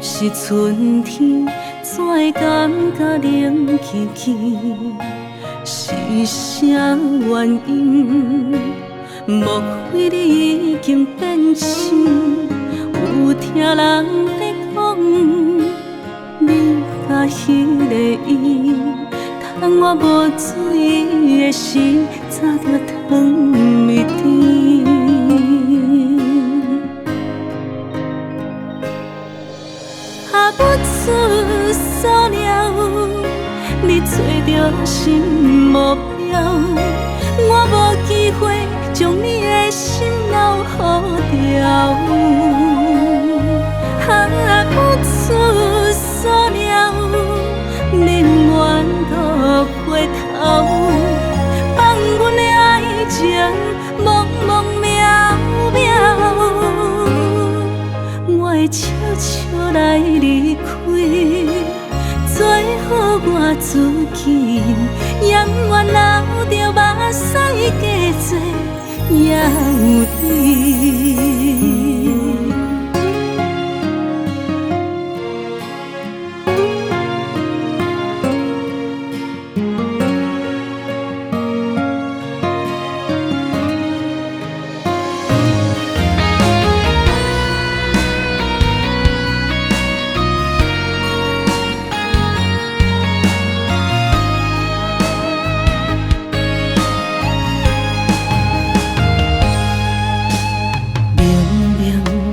是春天，怎会感觉冷凄凄？是啥原因？莫非你已经变心？有听人在讲，你甲迄个伊，趁我无注意的时，早就糖蜜甜。啊，不出所料，你找到新目标，我无机会将你的心留好掉。啊，不出所料，宁愿搁回头，放阮的爱情茫茫渺渺。我会悄悄来离开，最好我自己，永远流着目屎加多也有你。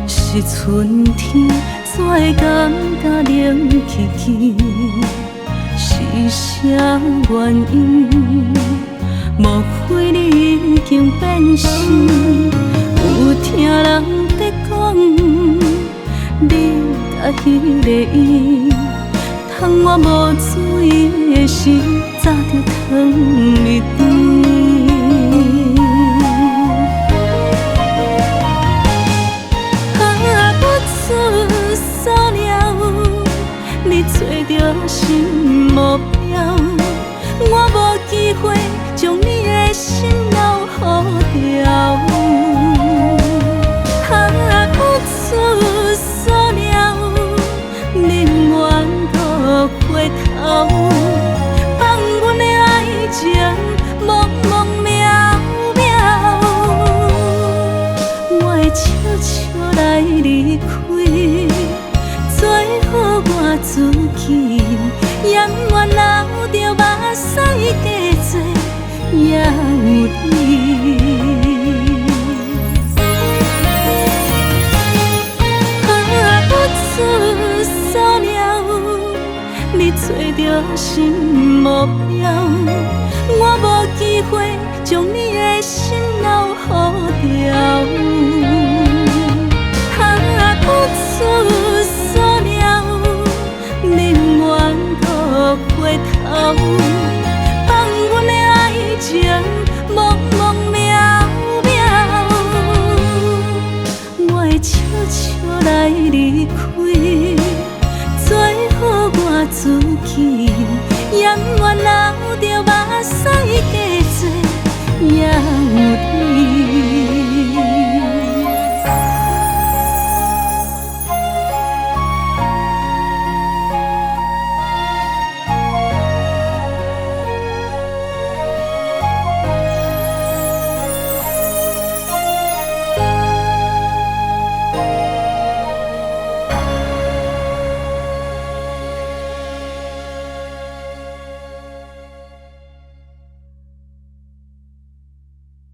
是春天，怎会感觉冷凄凄？是啥原因？莫非你已经变心？有听人在讲，你甲迄个伊，趁我无注意的时，早就糖蜜甜。找到新目标，我无机会将你的心留好掉。啊，不出所料，宁愿搁回头，放阮的爱情茫茫渺渺。我会悄悄来离开，最好我自己，永远流着目屎加多也有你。啊，不出所料，你找到新目标，我无机会将你的心留好掉。啊，不出所料，宁愿搁回头，放阮的爱情茫茫渺渺。我会悄悄来离开，最好我自己，永远流着目屎加多也有